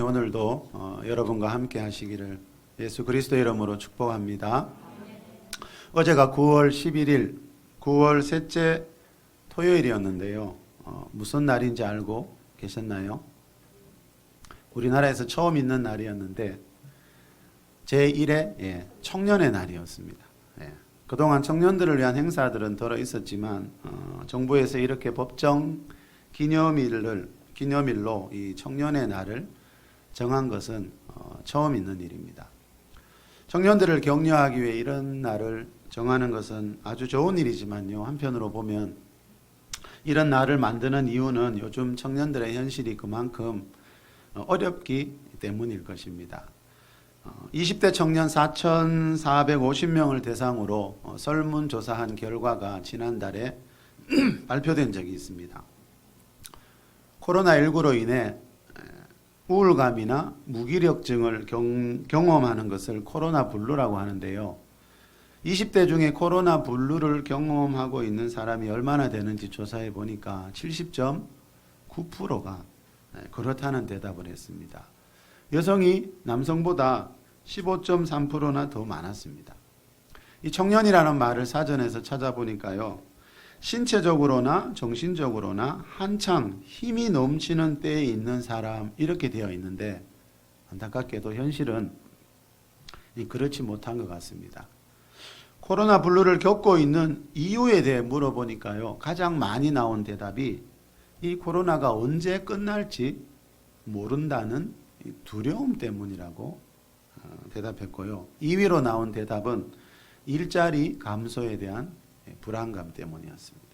오늘도 여러분과 함께 하시기를 예수 그리스도 이름으로 축복합니다. 어제가 9월 11일 9월 셋째 토요일이었는데요. 무슨 날인지 알고 계셨나요? 우리나라에서 처음 있는 날이었는데 제1회 청년의 날이었습니다. 그동안 청년들을 위한 행사들은 덜어 있었지만 정부에서 이렇게 법정 기념일로 이 청년의 날을 정한 것은 처음 있는 일입니다. 청년들을 격려하기 위해 이런 날을 정하는 것은 아주 좋은 일이지만요. 한편으로 보면 이런 날을 만드는 이유는 요즘 청년들의 현실이 그만큼 어렵기 때문일 것입니다. 20대 청년 4,450명을 대상으로 설문조사한 결과가 지난달에 발표된 적이 있습니다. 코로나19로 인해 우울감이나 무기력증을 경험하는 것을 코로나 블루라고 하는데요. 20대 중에 코로나 블루를 경험하고 있는 사람이 얼마나 되는지 조사해 보니까 70.9%가 그렇다는 대답을 했습니다. 여성이 남성보다 15.3%나 더 많았습니다. 이 청년이라는 말을 사전에서 찾아보니까요. 신체적으로나 정신적으로나 한창 힘이 넘치는 때에 있는 사람 이렇게 되어 있는데 안타깝게도 현실은 그렇지 못한 것 같습니다. 코로나 블루를 겪고 있는 이유에 대해 물어보니까요. 가장 많이 나온 대답이 이 코로나가 언제 끝날지 모른다는 두려움 때문이라고 대답했고요. 2위로 나온 대답은 일자리 감소에 대한 불안감 때문이었습니다.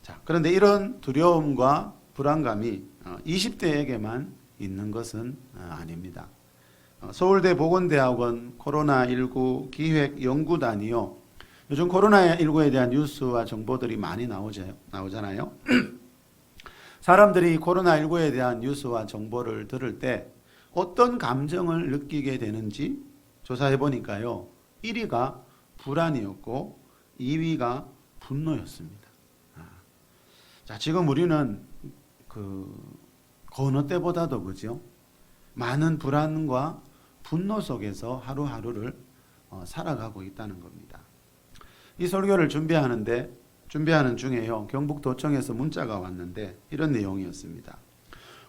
자, 그런데 이런 두려움과 불안감이 20대에게만 있는 것은 아닙니다. 서울대 보건대학원 코로나19 기획연구단이요. 요즘 코로나19에 대한 뉴스와 정보들이 많이 나오잖아요. 사람들이 코로나19에 대한 뉴스와 정보를 들을 때 어떤 감정을 느끼게 되는지 조사해 보니까요. 1위가 불안이었고 2위가 분노였습니다. 자, 지금 우리는 그 어느 때보다도 그죠? 많은 불안과 분노 속에서 하루하루를 살아가고 있다는 겁니다. 이 설교를 준비하는 중에요. 경북도청에서 문자가 왔는데 이런 내용이었습니다.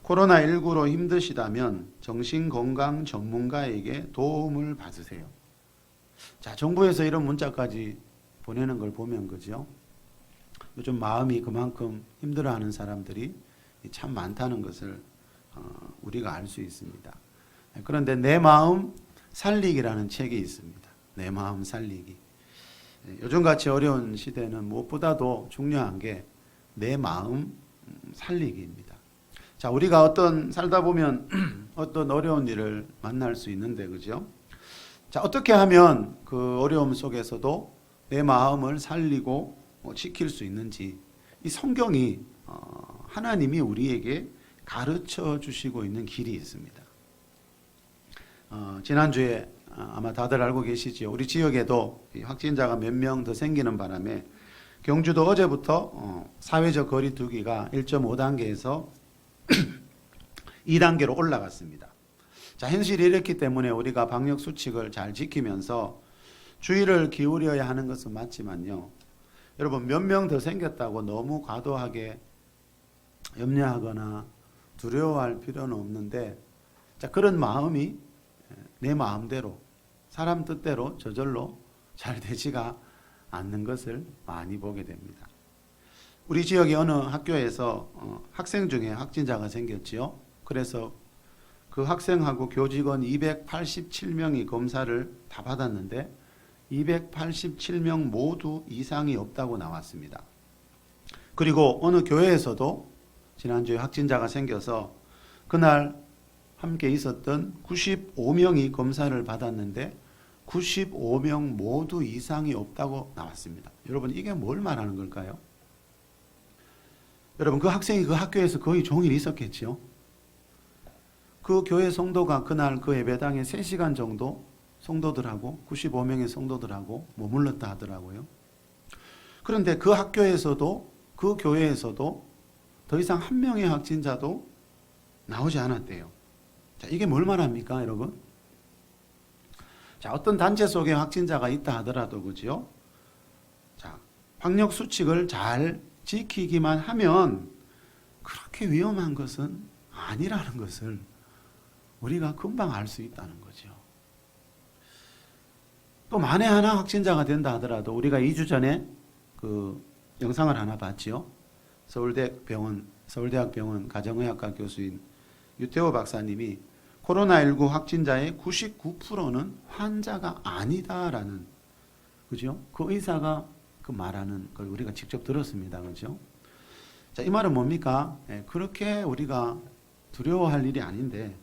코로나19로 힘드시다면 정신건강 전문가에게 도움을 받으세요. 자, 정부에서 이런 문자까지 보내는 걸 보면 그죠? 요즘 마음이 그만큼 힘들어하는 사람들이 참 많다는 것을 우리가 알 수 있습니다. 그런데 내 마음 살리기라는 책이 있습니다. 내 마음 살리기. 요즘같이 어려운 시대는 무엇보다도 중요한 게 내 마음 살리기입니다. 자, 우리가 살다 보면 어떤 어려운 일을 만날 수 있는데 그죠? 자, 어떻게 하면 그 어려움 속에서도 내 마음을 살리고 지킬 수 있는지 이 성경이 하나님이 우리에게 가르쳐 주시고 있는 길이 있습니다. 지난주에 아마 다들 알고 계시죠. 우리 지역에도 확진자가 몇 명 더 생기는 바람에 경주도 어제부터 사회적 거리 두기가 1.5단계에서 2단계로 올라갔습니다. 자, 현실이 이렇기 때문에 우리가 방역 수칙을 잘 지키면서 주의를 기울여야 하는 것은 맞지만요. 여러분 몇 명 더 생겼다고 너무 과도하게 염려하거나 두려워할 필요는 없는데 자, 그런 마음이 내 마음대로 사람 뜻대로 저절로 잘 되지가 않는 것을 많이 보게 됩니다. 우리 지역의 어느 학교에서 학생 중에 확진자가 생겼지요. 그래서 그 학생하고 교직원 287명이 검사를 다 받았는데 287명 모두 이상이 없다고 나왔습니다. 그리고 어느 교회에서도 지난주에 확진자가 생겨서 그날 함께 있었던 95명이 검사를 받았는데 95명 모두 이상이 없다고 나왔습니다. 여러분 이게 뭘 말하는 걸까요? 여러분 그 학생이 그 학교에서 거의 종일 있었겠죠. 그 교회 성도가 그날 그 예배당에 3시간 정도 성도들하고 95명의 성도들하고 머물렀다 하더라고요. 그런데 그 학교에서도 그 교회에서도 더 이상 한 명의 확진자도 나오지 않았대요. 자, 이게 뭘 말합니까, 여러분? 자, 어떤 단체 속에 확진자가 있다 하더라도, 그죠? 자, 방역 수칙을 잘 지키기만 하면 그렇게 위험한 것은 아니라는 것을 우리가 금방 알 수 있다는 거죠. 또 만에 하나 확진자가 된다 하더라도 우리가 2주 전에 그 영상을 하나 봤지요. 서울대학병원 가정의학과 교수인 유태호 박사님이 코로나19 확진자의 99%는 환자가 아니다라는, 그죠? 그 의사가 그 말하는 걸 우리가 직접 들었습니다. 그죠? 자, 이 말은 뭡니까? 그렇게 우리가 두려워할 일이 아닌데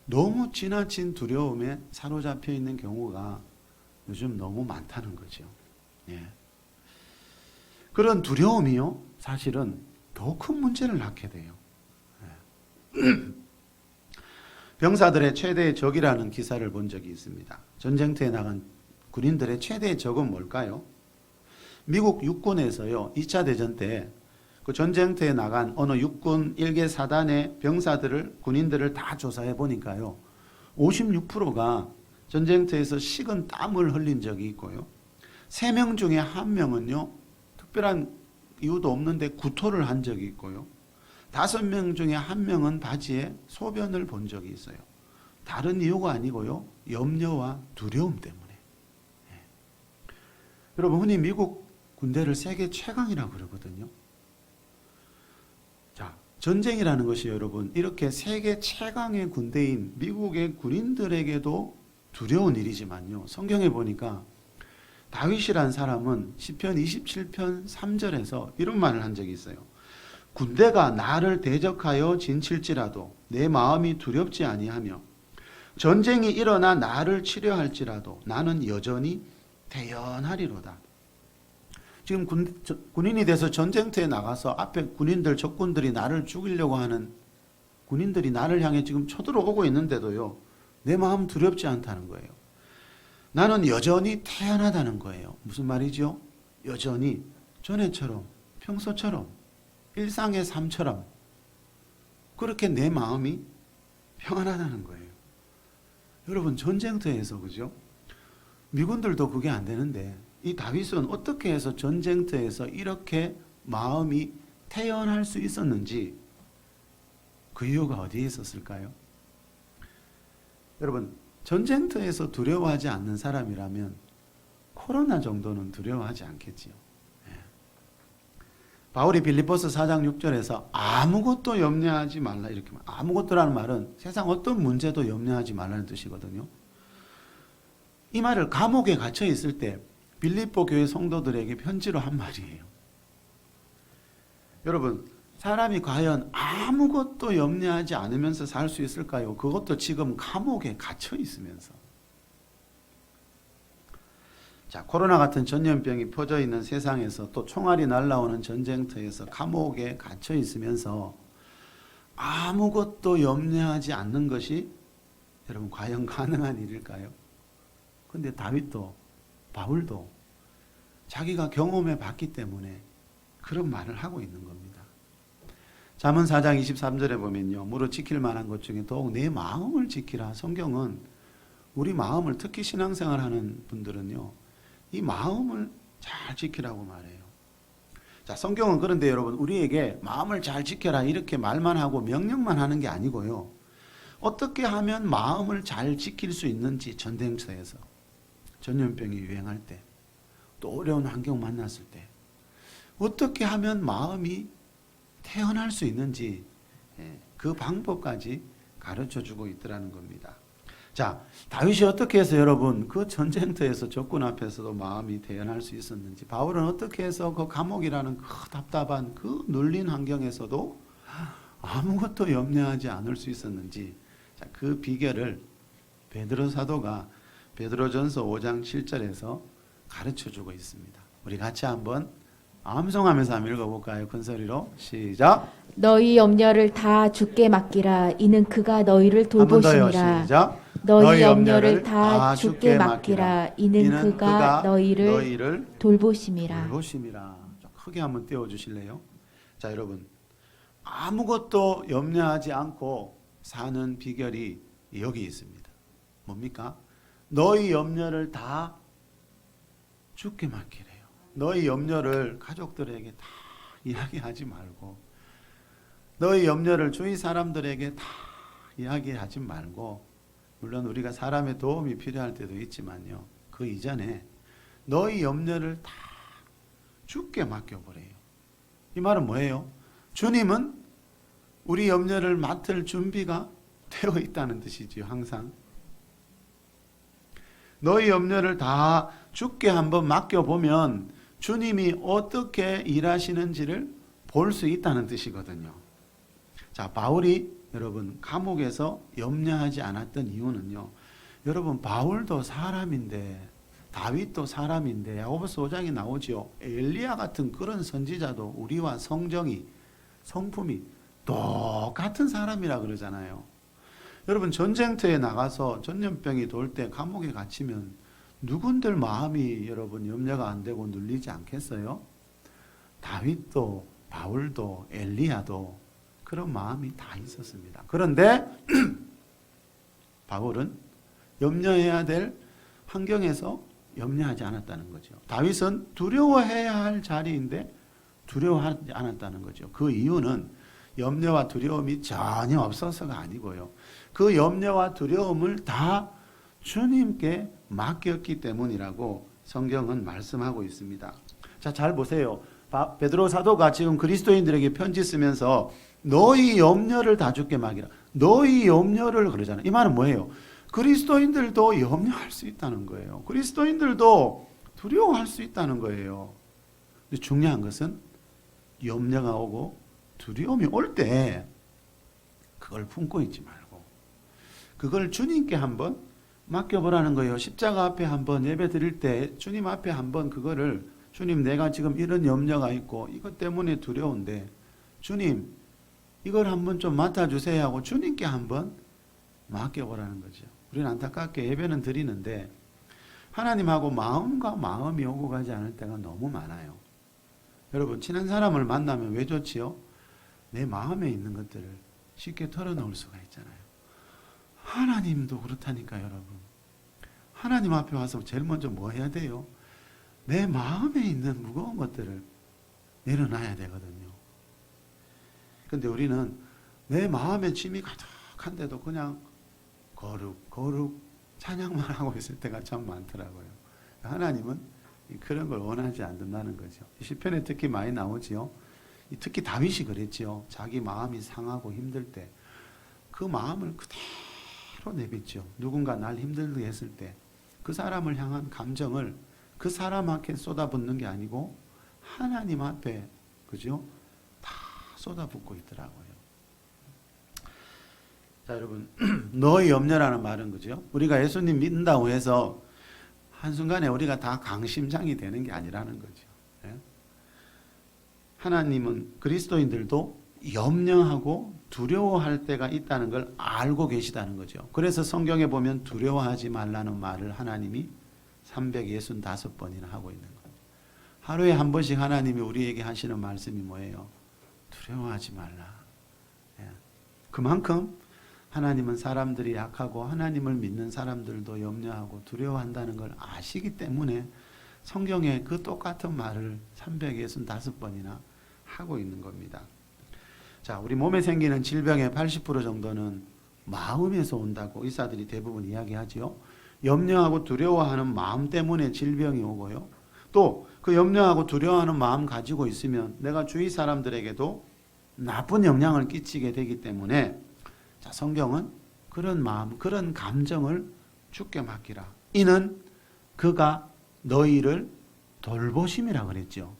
너무 지나친 두려움에 사로잡혀 있는 경우가 요즘 너무 많다는 거죠. 예. 그런 두려움이요, 사실은 더 큰 문제를 낳게 돼요. 예. 병사들의 최대의 적이라는 기사를 본 적이 있습니다. 전쟁터에 나간 군인들의 최대의 적은 뭘까요? 미국 육군에서요, 2차 대전 때 그 전쟁터에 나간 어느 육군 1개 사단의 병사들을, 군인들을 다 조사해 보니까요, 56%가 전쟁터에서 식은 땀을 흘린 적이 있고요, 3명 중에 1명은요, 특별한 이유도 없는데 구토를 한 적이 있고요, 5명 중에 1명은 바지에 소변을 본 적이 있어요. 다른 이유가 아니고요, 염려와 두려움 때문에. 예. 여러분, 흔히 미국 군대를 세계 최강이라고 그러거든요. 자, 전쟁이라는 것이 여러분, 이렇게 세계 최강의 군대인 미국의 군인들에게도 두려운 일이지만요, 성경에 보니까 다윗이란 사람은 시편 27편 3절에서 이런 말을 한 적이 있어요. 군대가 나를 대적하여 진칠지라도 내 마음이 두렵지 아니하며 전쟁이 일어나 나를 치려할지라도 나는 여전히 대연하리로다. 지금 군인이 돼서 전쟁터에 나가서 앞에 군인들, 적군들이 나를 죽이려고 하는 군인들이 나를 향해 지금 쳐들어오고 있는데도요, 내 마음 두렵지 않다는 거예요. 나는 여전히 태연하다는 거예요. 무슨 말이죠? 여전히 전에처럼, 평소처럼, 일상의 삶처럼 그렇게 내 마음이 평안하다는 거예요. 여러분, 전쟁터에서, 그죠? 미군들도 그게 안 되는데 이 다윗은 어떻게 해서 전쟁터에서 이렇게 마음이 태연할 수 있었는지, 그 이유가 어디에 있었을까요? 여러분, 전쟁터에서 두려워하지 않는 사람이라면 코로나 정도는 두려워하지 않겠지요. 예. 바울이 빌립보서 4장 6절에서 아무것도 염려하지 말라, 이렇게 말. 아무것도라는 말은 세상 어떤 문제도 염려하지 말라는 뜻이거든요. 이 말을 감옥에 갇혀 있을 때 빌립보 교회 성도들에게 편지로 한 말이에요. 여러분, 사람이 과연 아무것도 염려하지 않으면서 살 수 있을까요? 그것도 지금 감옥에 갇혀 있으면서. 자, 코로나 같은 전염병이 퍼져 있는 세상에서, 또 총알이 날아오는 전쟁터에서 감옥에 갇혀 있으면서 아무것도 염려하지 않는 것이 여러분 과연 가능한 일일까요? 근데 다윗도, 바울도 자기가 경험해 봤기 때문에 그런 말을 하고 있는 겁니다. 잠언 4장 23절에 보면요, 무릇 지킬 만한 것 중에 더욱 내 마음을 지키라. 성경은 우리 마음을, 특히 신앙생활하는 분들은요, 이 마음을 잘 지키라고 말해요. 자, 성경은 그런데 여러분, 우리에게 마음을 잘 지켜라 이렇게 말만 하고 명령만 하는 게 아니고요, 어떻게 하면 마음을 잘 지킬 수 있는지, 전쟁터에서 전염병이 유행할 때, 또 어려운 환경 만났을 때 어떻게 하면 마음이 태어날 수 있는지, 그 방법까지 가르쳐주고 있더라는 겁니다. 자, 다윗이 어떻게 해서 여러분 그 전쟁터에서 적군 앞에서도 마음이 태어날 수 있었는지, 바울은 어떻게 해서 그 감옥이라는 그 답답한 그 눌린 환경에서도 아무것도 염려하지 않을 수 있었는지, 자, 그 비결을 베드로 사도가 베드로전서 5장 7절에서 가르쳐주고 있습니다. 우리 같이 한번 암송하면서 한번 읽어볼까요? 큰 소리로 시작. 너희 염려를 다 주께 맡기라. 이는 그가 너희를 돌보시니라. 한번 더요. 시작. 너희 염려를 다 주께 맡기라. 이는 그가 너희를 돌보심이라. 돌보심이라. 좀 크게 한번 띄워주실래요? 자, 여러분, 아무것도 염려하지 않고 사는 비결이 여기 있습니다. 뭡니까? 너희 염려를 다 주께 맡기래요. 너희 염려를 가족들에게 다 이야기하지 말고, 너희 염려를 주위 사람들에게 다 이야기하지 말고, 물론 우리가 사람의 도움이 필요할 때도 있지만요, 그 이전에 너희 염려를 다 주께 맡겨버려요. 이 말은 뭐예요? 주님은 우리 염려를 맡을 준비가 되어 있다는 뜻이지요. 항상 너희 염려를 다 주께 한번 맡겨보면 주님이 어떻게 일하시는지를 볼 수 있다는 뜻이거든요. 자, 바울이 여러분 감옥에서 염려하지 않았던 이유는요, 여러분 바울도 사람인데, 다윗도 사람인데, 야고보서 5장에 나오죠. 엘리야 같은 그런 선지자도 우리와 성품이 똑같은 사람이라 그러잖아요. 여러분 전쟁터에 나가서 전염병이 돌 때 감옥에 갇히면 누군들 마음이 여러분 염려가 안 되고 눌리지 않겠어요? 다윗도 바울도 엘리야도 그런 마음이 다 있었습니다. 그런데 바울은 염려해야 될 환경에서 염려하지 않았다는 거죠. 다윗은 두려워해야 할 자리인데 두려워하지 않았다는 거죠. 그 이유는 염려와 두려움이 전혀 없어서가 아니고요. 그 염려와 두려움을 다 주님께 맡겼기 때문이라고 성경은 말씀하고 있습니다. 자, 잘 보세요. 베드로 사도가 지금 그리스도인들에게 편지 쓰면서 너희 염려를 다 주께 맡기라. 너희 염려를 그러잖아요. 이 말은 뭐예요? 그리스도인들도 염려할 수 있다는 거예요. 그리스도인들도 두려워할 수 있다는 거예요. 근데 중요한 것은 염려가 오고 두려움이 올 때 그걸 품고 있지 말고 그걸 주님께 한번 맡겨보라는 거예요. 십자가 앞에 한번 예배 드릴 때 주님 앞에 한번 그거를, 주님 내가 지금 이런 염려가 있고 이것 때문에 두려운데 주님 이걸 한번 좀 맡아주세요 하고 주님께 한번 맡겨보라는 거죠. 우리는 안타깝게 예배는 드리는데 하나님하고 마음과 마음이 오고 가지 않을 때가 너무 많아요. 여러분 친한 사람을 만나면 왜 좋지요? 내 마음에 있는 것들을 쉽게 털어놓을 수가 있잖아요. 하나님도 그렇다니까 여러분. 하나님 앞에 와서 제일 먼저 뭐 해야 돼요? 내 마음에 있는 무거운 것들을 내려놔야 되거든요. 근데 우리는 내 마음에 짐이 가득한데도 그냥 거룩 찬양만 하고 있을 때가 참 많더라고요. 하나님은 그런 걸 원하지 않는다는 거죠. 시편에 특히 많이 나오지요. 특히 다윗이 그랬지요. 자기 마음이 상하고 힘들 때 그 마음을 그대로 내뱉죠. 누군가 날 힘들게 했을 때 그 사람을 향한 감정을 그 사람한테 쏟아붓는 게 아니고 하나님 앞에, 그죠? 다 쏟아붓고 있더라고요. 자, 여러분, 너의 염려라는 말은 그죠? 우리가 예수님 믿는다고 해서 한순간에 우리가 다 강심장이 되는 게 아니라는 거죠. 예? 하나님은 그리스도인들도 염려하고 두려워할 때가 있다는 걸 알고 계시다는 거죠. 그래서 성경에 보면 두려워하지 말라는 말을 하나님이 365번이나 하고 있는 거예요. 하루에 한 번씩 하나님이 우리에게 하시는 말씀이 뭐예요? 두려워하지 말라. 예. 그만큼 하나님은 사람들이 약하고 하나님을 믿는 사람들도 염려하고 두려워한다는 걸 아시기 때문에 성경에 그 똑같은 말을 365번이나 하고 있는 겁니다. 자, 우리 몸에 생기는 질병의 80% 정도는 마음에서 온다고 의사들이 대부분 이야기하지요. 염려하고 두려워하는 마음 때문에 질병이 오고요. 또 그 염려하고 두려워하는 마음 가지고 있으면 내가 주위 사람들에게도 나쁜 영향을 끼치게 되기 때문에 자, 성경은 그런 마음, 그런 감정을 주께 맡기라. 이는 그가 너희를 돌보심이라 그랬죠.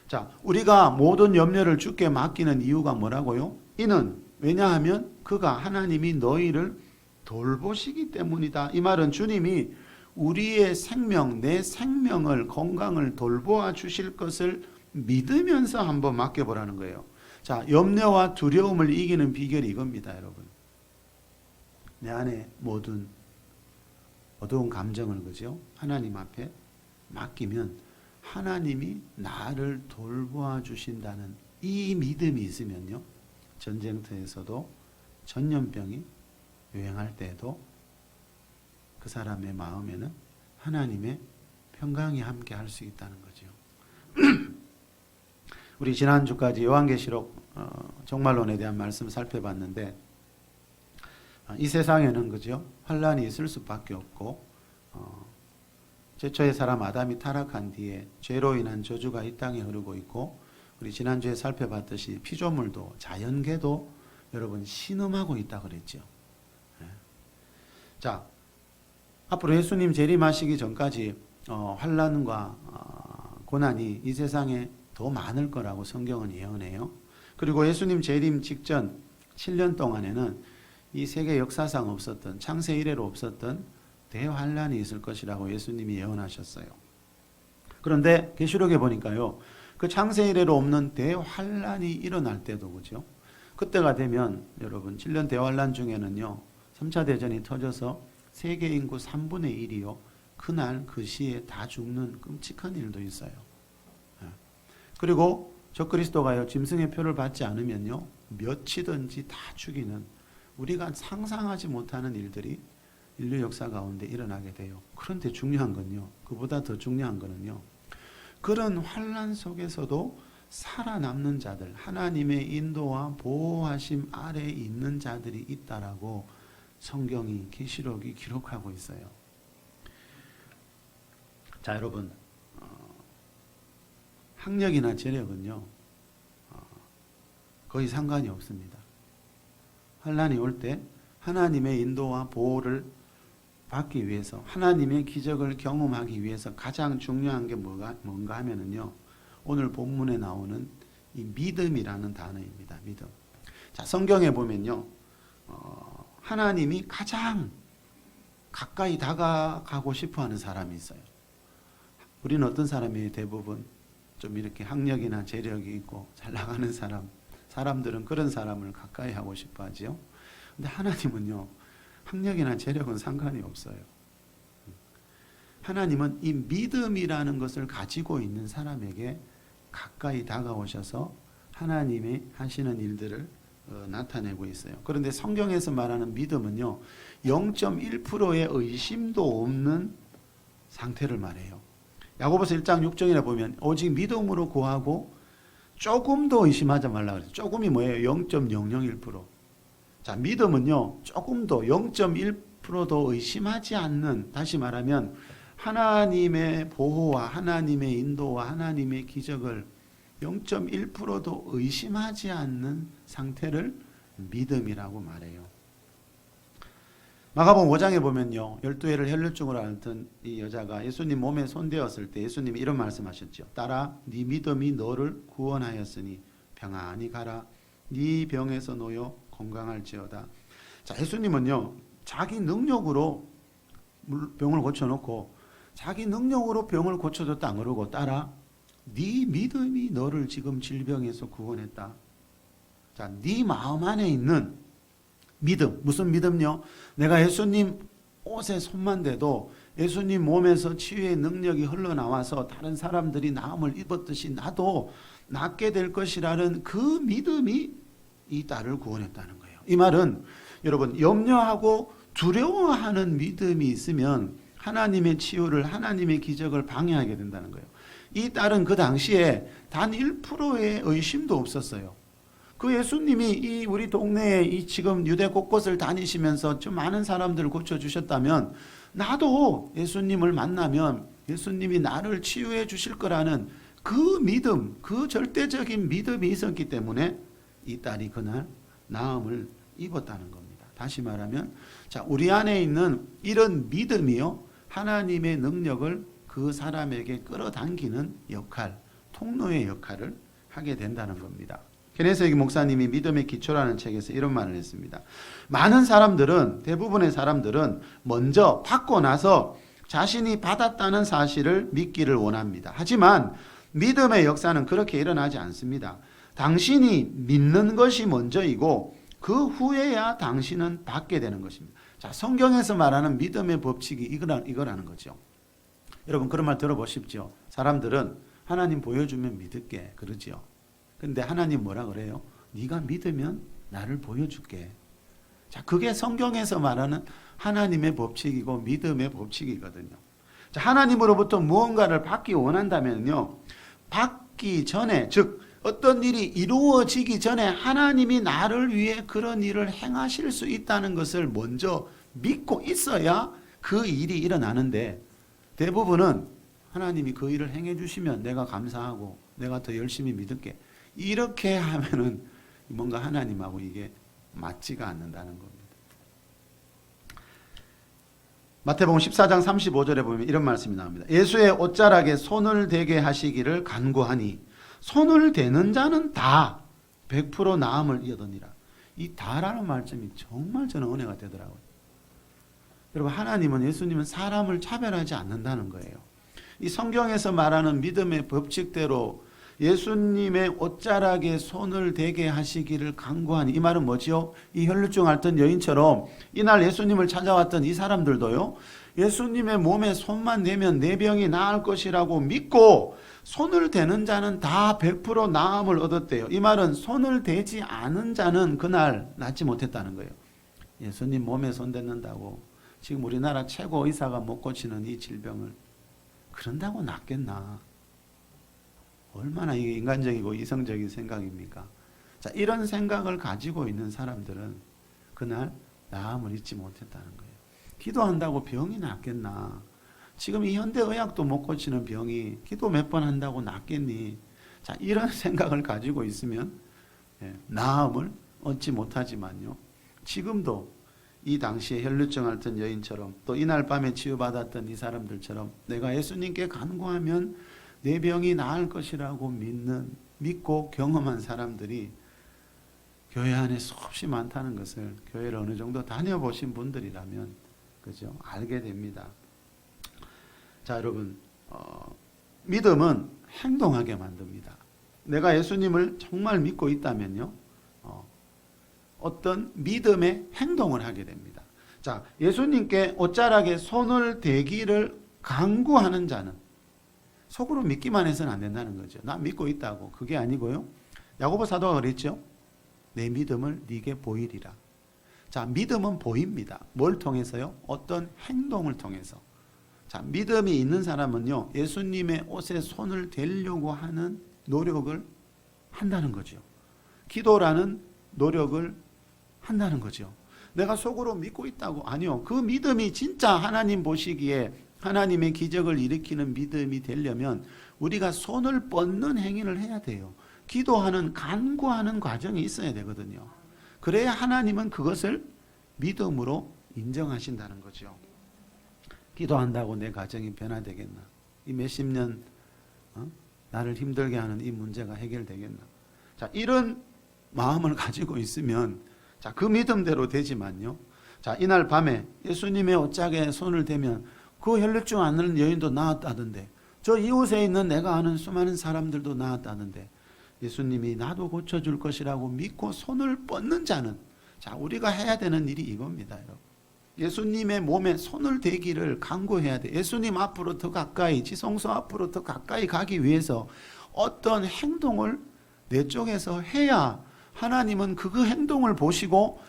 자, 우리가 모든 염려를 주께 맡기는 이유가 뭐라고요? 이는 왜냐하면 그가 하나님이 너희를 돌보시기 때문이다. 이 말은 주님이 우리의 생명, 내 생명을, 건강을 돌보아 주실 것을 믿으면서 한번 맡겨보라는 거예요. 자, 염려와 두려움을 이기는 비결이 이겁니다, 여러분. 내 안에 모든 어두운 감정을 그죠? 하나님 앞에 맡기면 하나님이 나를 돌보아 주신다는 이 믿음이 있으면요, 전쟁터에서도 전염병이 유행할 때에도 그 사람의 마음에는 하나님의 평강이 함께 할 수 있다는 거죠. 우리 지난주까지 요한계시록 종말론에 대한 말씀 살펴봤는데 이 세상에는 그죠? 환란이 있을 수밖에 없고 최초의 사람 아담이 타락한 뒤에 죄로 인한 저주가 이 땅에 흐르고 있고 우리 지난주에 살펴봤듯이 피조물도 자연계도 여러분 신음하고 있다 그랬죠. 자, 앞으로 예수님 재림하시기 전까지 환란과 고난이 이 세상에 더 많을 거라고 성경은 예언해요. 그리고 예수님 재림 직전 7년 동안에는 이 세계 역사상 없었던 창세 이래로 없었던 대환란이 있을 것이라고 예수님이 예언하셨어요. 그런데 계시록에 보니까요, 그 창세 이래로 없는 대환란이 일어날 때도 그죠? 그때가 되면 여러분 7년 대환란 중에는요, 3차 대전이 터져서 세계 인구 3분의 1이요, 그날 그 시에 다 죽는 끔찍한 일도 있어요. 그리고 적그리스도가요, 짐승의 표를 받지 않으면요, 몇이든지 다 죽이는 우리가 상상하지 못하는 일들이 인류 역사 가운데 일어나게 돼요. 그런데 중요한 건요, 그보다 더 중요한 거는요, 그런 환란 속에서도 살아남는 자들, 하나님의 인도와 보호하심 아래에 있는 자들이 있다라고 성경이 계시록이 기록하고 있어요. 자, 여러분, 학력이나 재력은요, 거의 상관이 없습니다. 환란이 올 때 하나님의 인도와 보호를 받기 위해서, 하나님의 기적을 경험하기 위해서 가장 중요한 게 뭔가 하면은요, 오늘 본문에 나오는 이 믿음이라는 단어입니다. 믿음. 자, 성경에 보면요, 하나님이 가장 가까이 다가가고 싶어 하는 사람이 있어요. 우리는 어떤 사람이 대부분 좀 이렇게 학력이나 재력이 있고 잘 나가는 사람들은 그런 사람을 가까이 하고 싶어 하지요. 근데 하나님은요, 학력이나 재력은 상관이 없어요. 하나님은 이 믿음이라는 것을 가지고 있는 사람에게 가까이 다가오셔서 하나님이 하시는 일들을 나타내고 있어요. 그런데 성경에서 말하는 믿음은요, 0.1%의 의심도 없는 상태를 말해요. 야고보서 1장 6절에 보면 오직 믿음으로 구하고 조금도 의심하지 말라 그래요. 조금이 뭐예요? 0.001%. 자, 믿음은요, 조금도 0.1%도 의심하지 않는, 다시 말하면 하나님의 보호와 하나님의 인도와 하나님의 기적을 0.1%도 의심하지 않는 상태를 믿음이라고 말해요. 마가복음 5장에 보면요, 12해를 혈루증으로 앓던 이 여자가 예수님 몸에 손대었을 때 예수님이 이런 말씀하셨죠. 딸아, 네 믿음이 너를 구원하였으니 평안히 가라. 네 병에서 놓여 건강할지어다. 자, 예수님은요, 자기 능력으로 병을 고쳐놓고 자기 능력으로 병을 고쳐줬다 안 그러고, 딸아, 네 믿음이 너를 지금 질병에서 구원했다. 자, 네 마음 안에 있는 믿음, 무슨 믿음요? 내가 예수님 옷에 손만 대도 예수님 몸에서 치유의 능력이 흘러나와서 다른 사람들이 나음을 입었듯이 나도 낫게 될 것이라는 그 믿음이 이 딸을 구원했다는 거예요. 이 말은 여러분, 염려하고 두려워하는 믿음이 있으면 하나님의 치유를, 하나님의 기적을 방해하게 된다는 거예요. 이 딸은 그 당시에 단 1%의 의심도 없었어요. 그 예수님이 이 우리 동네에 이 지금 유대 곳곳을 다니시면서 좀 많은 사람들을 고쳐주셨다면 나도 예수님을 만나면 예수님이 나를 치유해 주실 거라는 그 믿음, 그 절대적인 믿음이 있었기 때문에 이 딸이 그날 나음을 입었다는 겁니다. 다시 말하면, 자, 우리 안에 있는 이런 믿음이요, 하나님의 능력을 그 사람에게 끌어당기는 역할, 통로의 역할을 하게 된다는 겁니다. 케네스 목사님이 믿음의 기초라는 책에서 이런 말을 했습니다. 많은 사람들은, 대부분의 사람들은 먼저 받고 나서 자신이 받았다는 사실을 믿기를 원합니다. 하지만 믿음의 역사는 그렇게 일어나지 않습니다. 당신이 믿는 것이 먼저이고 그 후에야 당신은 받게 되는 것입니다. 자, 성경에서 말하는 믿음의 법칙이 이거라는 거죠. 여러분, 그런 말 들어보십시오. 사람들은 하나님 보여주면 믿을게 그러지요. 근데 하나님 뭐라 그래요? 네가 믿으면 나를 보여줄게. 자, 그게 성경에서 말하는 하나님의 법칙이고 믿음의 법칙이거든요. 자, 하나님으로부터 무언가를 받기 원한다면요, 받기 전에, 즉 어떤 일이 이루어지기 전에 하나님이 나를 위해 그런 일을 행하실 수 있다는 것을 먼저 믿고 있어야 그 일이 일어나는데, 대부분은 하나님이 그 일을 행해 주시면 내가 감사하고 내가 더 열심히 믿을게, 이렇게 하면은 뭔가 하나님하고 이게 맞지가 않는다는 겁니다. 마태복음 14장 35절에 보면 이런 말씀이 나옵니다. 예수의 옷자락에 손을 대게 하시기를 간구하니 손을 대는 자는 다 100% 나음을 이어더니라. 이 다라는 말씀이 정말 저는 은혜가 되더라고요. 여러분, 하나님은, 예수님은 사람을 차별하지 않는다는 거예요. 이 성경에서 말하는 믿음의 법칙대로 예수님의 옷자락에 손을 대게 하시기를 간구하니, 이 말은 뭐지요? 이 혈루증 앓던 여인처럼 이날 예수님을 찾아왔던 이 사람들도요, 예수님의 몸에 손만 대면 내 병이 나을 것이라고 믿고 손을 대는 자는 다 100% 나음을 얻었대요. 이 말은 손을 대지 않은 자는 그날 낫지 못했다는 거예요. 예수님 몸에 손 댔는다고 지금 우리나라 최고 의사가 못 고치는 이 질병을 그런다고 낫겠나? 얼마나 이게 인간적이고 이성적인 생각입니까? 자, 이런 생각을 가지고 있는 사람들은 그날 나음을 잊지 못했다는 거예요. 기도한다고 병이 낫겠나? 지금 이 현대의학도 못 고치는 병이 기도 몇 번 한다고 낫겠니? 자, 이런 생각을 가지고 있으면 나음을 얻지 못하지만요, 지금도 이 당시에 혈루증 앓던 여인처럼, 또 이날 밤에 치유받았던 이 사람들처럼 내가 예수님께 간구하면 내 병이 나을 것이라고 믿고 경험한 사람들이 교회 안에 수없이 많다는 것을, 교회를 어느 정도 다녀보신 분들이라면 그죠, 알게 됩니다. 자, 여러분, 믿음은 행동하게 만듭니다. 내가 예수님을 정말 믿고 있다면요, 어떤 믿음의 행동을 하게 됩니다. 자, 예수님께 옷자락에 손을 대기를 간구하는 자는 속으로 믿기만 해서는 안 된다는 거죠. 나 믿고 있다고. 그게 아니고요, 야고보 사도가 그랬죠. 내 믿음을 네게 보이리라. 자, 믿음은 보입니다. 뭘 통해서요? 어떤 행동을 통해서. 자, 믿음이 있는 사람은요, 예수님의 옷에 손을 대려고 하는 노력을 한다는 거죠. 기도라는 노력을 한다는 거죠. 내가 속으로 믿고 있다고. 아니요. 그 믿음이 진짜 하나님 보시기에 하나님의 기적을 일으키는 믿음이 되려면 우리가 손을 뻗는 행위를 해야 돼요. 기도하는, 간구하는 과정이 있어야 되거든요. 그래야 하나님은 그것을 믿음으로 인정하신다는 거죠. 기도한다고 내 가정이 변화되겠나? 이 몇십 년 나를 힘들게 하는 이 문제가 해결되겠나? 자, 이런 마음을 가지고 있으면, 자, 그 믿음대로 되지만요, 자, 이날 밤에 예수님의 옷자락에 손을 대면 그 혈루증 앓는 여인도 나았다던데, 저 이웃에 있는 내가 아는 수많은 사람들도 나았다던데, 예수님이 나도 고쳐줄 것이라고 믿고 손을 뻗는 자는, 자, 우리가 해야 되는 일이 이겁니다, 여러분. 예수님의 몸에 손을 대기를 간구해야 돼. 예수님 앞으로 더 가까이, 지성소 앞으로 더 가까이 가기 위해서 어떤 행동을 내 쪽에서 해야 하나님은 그 행동을 보시고,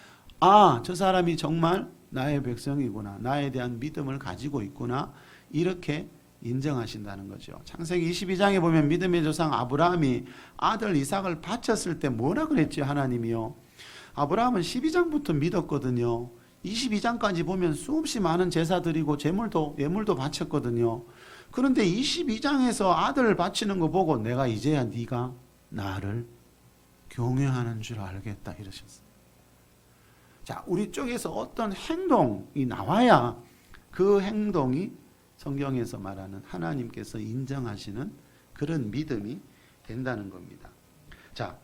아, 저 사람이 정말 나의 백성이구나, 나에 대한 믿음을 가지고 있구나, 이렇게 인정하신다는 거죠. 창세기 22장에 보면 믿음의 조상 아브라함이 아들 이삭을 바쳤을 때 뭐라 그랬지, 하나님이요? 아브라함은 12장부터 믿었거든요. 22장까지 보면 수없이 많은 제사 드리고 예물도 바쳤거든요. 그런데 22장에서 아들을 바치는 거 보고 내가 이제야 네가 나를 경외하는 줄 알겠다, 이러셨어요. 자, 우리 쪽에서 어떤 행동이 나와야 그 행동이 성경에서 말하는 하나님께서 인정하시는 그런 믿음이 된다는 겁니다. 자,